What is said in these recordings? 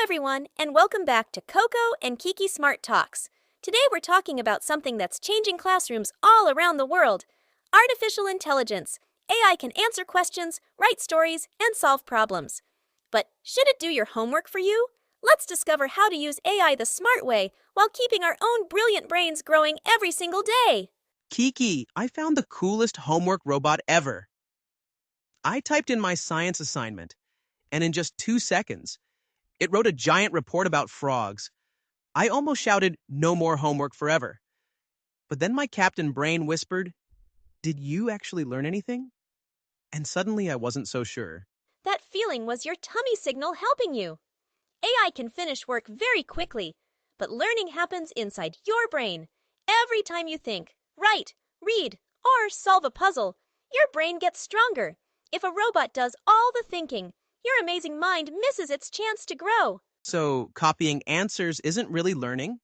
everyone, and welcome back to Coco and Kiki Smart Talks. Today we're talking about something that's changing classrooms all around the world: artificial intelligence. AI can answer questions, write stories, and solve problems. But should it do your homework for you? Let's discover how to use AI the smart way while keeping our own brilliant brains growing every single day. Kiki, I found the coolest homework robot ever. I typed in my science assignment, and in just 2 seconds, it wrote a giant report about frogs. I almost shouted, "No more homework forever." But then my captain brain whispered, "Did you actually learn anything?" And suddenly I wasn't so sure. That feeling was your tummy signal helping you. AI can finish work very quickly, but learning happens inside your brain. Every time you think, write, read, or solve a puzzle, your brain gets stronger. If a robot does all the thinking, your amazing mind misses its chance to grow. So copying answers isn't really learning.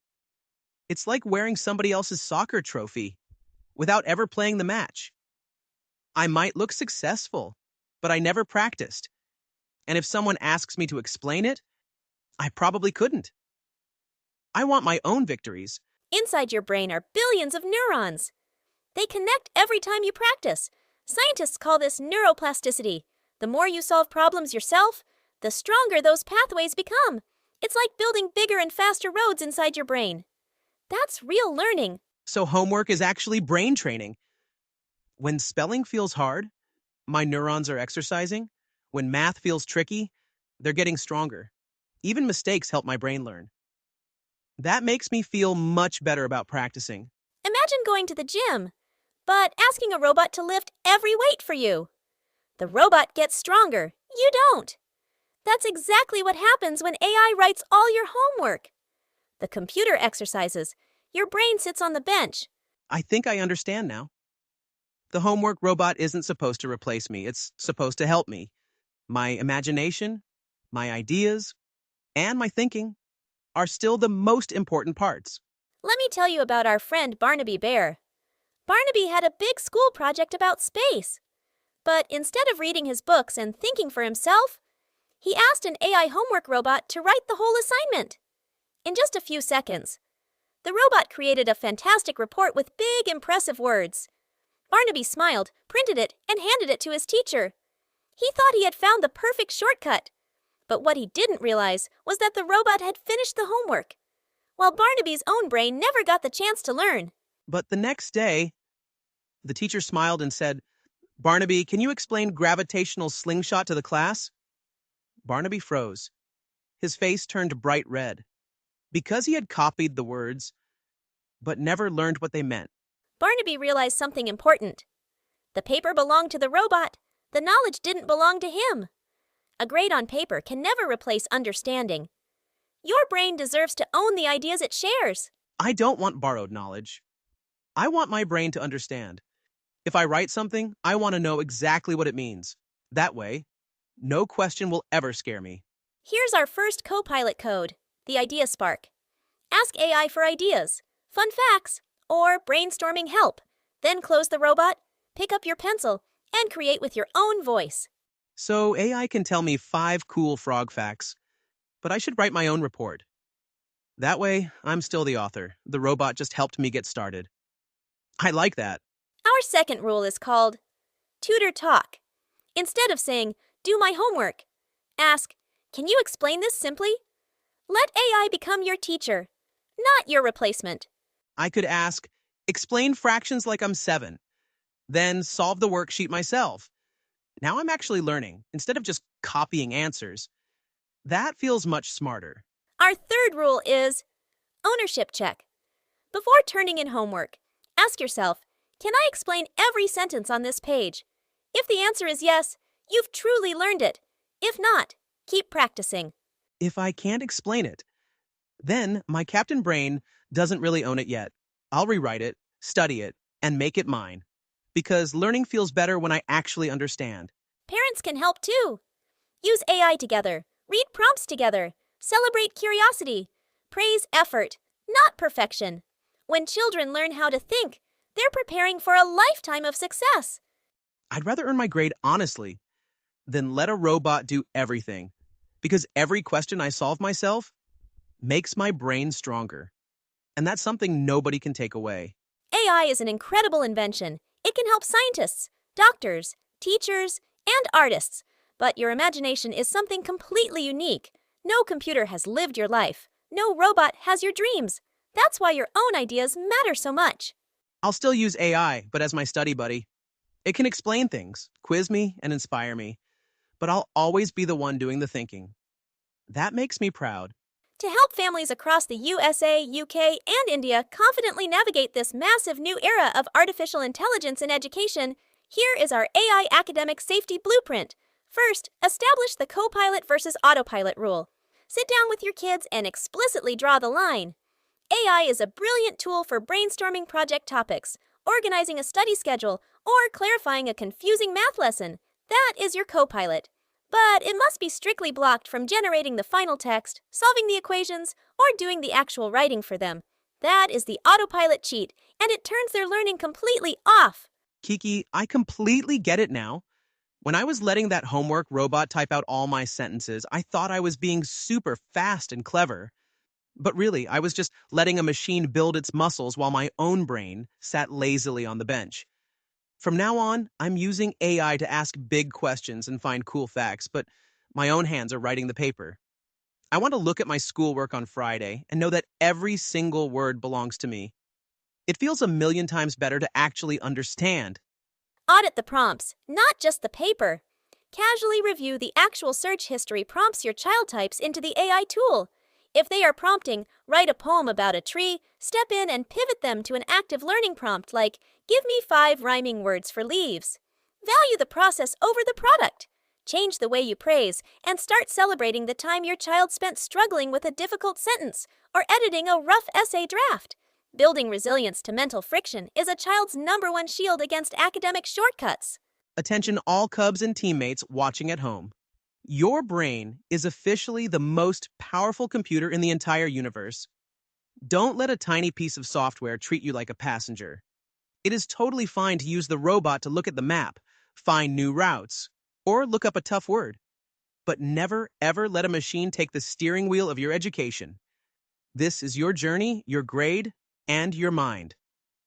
It's like wearing somebody else's soccer trophy without ever playing the match. I might look successful, but I never practiced. And if someone asks me to explain it, I probably couldn't. I want my own victories. Inside your brain are billions of neurons. They connect every time you practice. Scientists call this neuroplasticity. The more you solve problems yourself, the stronger those pathways become. It's like building bigger and faster roads inside your brain. That's real learning. So homework is actually brain training. When spelling feels hard, my neurons are exercising. When math feels tricky, they're getting stronger. Even mistakes help my brain learn. That makes me feel much better about practicing. Imagine going to the gym, but asking a robot to lift every weight for you. The robot gets stronger. You don't. That's exactly what happens when AI writes all your homework. The computer exercises. Your brain sits on the bench. I think I understand now. The homework robot isn't supposed to replace me. It's supposed to help me. My imagination, my ideas, and my thinking are still the most important parts. Let me tell you about our friend Barnaby Bear. Barnaby had a big school project about space. But instead of reading his books and thinking for himself, he asked an AI homework robot to write the whole assignment. In just a few seconds, the robot created a fantastic report with big, impressive words. Barnaby smiled, printed it, and handed it to his teacher. He thought he had found the perfect shortcut. But what he didn't realize was that the robot had finished the homework, while Barnaby's own brain never got the chance to learn. But the next day, the teacher smiled and said, "Barnaby, can you explain gravitational slingshot to the class?" Barnaby froze. His face turned bright red. Because he had copied the words, but never learned what they meant. Barnaby realized something important. The paper belonged to the robot. The knowledge didn't belong to him. A grade on paper can never replace understanding. Your brain deserves to own the ideas it shares. I don't want borrowed knowledge. I want my brain to understand. If I write something, I want to know exactly what it means. That way, no question will ever scare me. Here's our first co-pilot code, the Idea Spark. Ask AI for ideas, fun facts, or brainstorming help. Then close the robot, pick up your pencil, and create with your own voice. So AI can tell me 5 cool frog facts, but I should write my own report. That way, I'm still the author. The robot just helped me get started. I like that. Our second rule is called Tutor Talk. Instead of saying, "Do my homework," ask, "Can you explain this simply?" Let AI become your teacher, not your replacement. I could ask, "Explain fractions like I'm 7." Then solve the worksheet myself. Now I'm actually learning, instead of just copying answers. That feels much smarter. Our third rule is ownership check. Before turning in homework, ask yourself, can I explain every sentence on this page? If the answer is yes, you've truly learned it. If not, keep practicing. If I can't explain it, then my captain brain doesn't really own it yet. I'll rewrite it, study it, and make it mine. Because learning feels better when I actually understand. Parents can help too. Use AI together, read prompts together, celebrate curiosity, praise effort, not perfection. When children learn how to think, they're preparing for a lifetime of success. I'd rather earn my grade honestly than let a robot do everything. because every question I solve myself makes my brain stronger. And that's something nobody can take away. AI is an incredible invention. It can help scientists, doctors, teachers, and artists. But your imagination is something completely unique. No computer has lived your life. No robot has your dreams. That's why your own ideas matter so much. I'll still use AI, but as my study buddy. It can explain things, quiz me, and inspire me, but I'll always be the one doing the thinking. That makes me proud. To help families across the USA, UK, and India confidently navigate this massive new era of artificial intelligence in education, here is our AI academic safety blueprint. First, establish the co-pilot versus autopilot rule. Sit down with your kids and explicitly draw the line. AI is a brilliant tool for brainstorming project topics, organizing a study schedule, or clarifying a confusing math lesson. That is your co-pilot. But it must be strictly blocked from generating the final text, solving the equations, or doing the actual writing for them. That is the autopilot cheat, and it turns their learning completely off. Kiki, I completely get it now. When I was letting that homework robot type out all my sentences, I thought I was being super fast and clever. But really, I was just letting a machine build its muscles while my own brain sat lazily on the bench. From now on, I'm using AI to ask big questions and find cool facts, but my own hands are writing the paper. I want to look at my schoolwork on Friday and know that every single word belongs to me. It feels a million times better to actually understand. Audit the prompts, not just the paper. Casually review the actual search history prompts your child types into the AI tool. If they are prompting, write a poem about a tree, step in and pivot them to an active learning prompt like, give me 5 rhyming words for leaves. Value the process over the product. Change the way you praise and start celebrating the time your child spent struggling with a difficult sentence or editing a rough essay draft. Building resilience to mental friction is a child's #1 shield against academic shortcuts. Attention all Cubs and teammates watching at home. Your brain is officially the most powerful computer in the entire universe. Don't let a tiny piece of software treat you like a passenger. It is totally fine to use the robot to look at the map, find new routes, or look up a tough word. But never, ever let a machine take the steering wheel of your education. This is your journey, your grade, and your mind.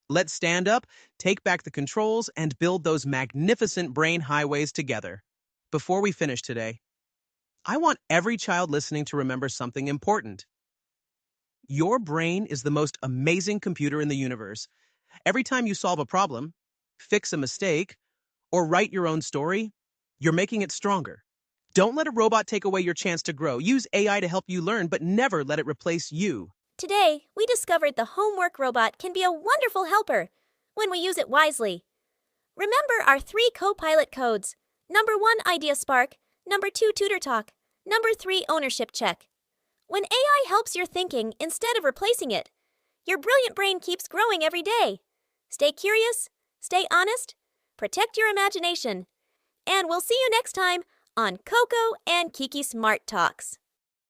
Let's stand up, take back the controls, and build those magnificent brain highways together. Before we finish today, I want every child listening to remember something important. Your brain is the most amazing computer in the universe. Every time you solve a problem, fix a mistake, or write your own story, you're making it stronger. Don't let a robot take away your chance to grow. Use AI to help you learn, but never let it replace you. Today, we discovered the homework robot can be a wonderful helper when we use it wisely. Remember our 3 co-pilot codes. #1, Idea Spark. #2, Tutor Talk. #3, Ownership Check. When AI helps your thinking instead of replacing it, your brilliant brain keeps growing every day. Stay curious, stay honest, protect your imagination, and we'll see you next time on Coco and Kiki Smart Talks.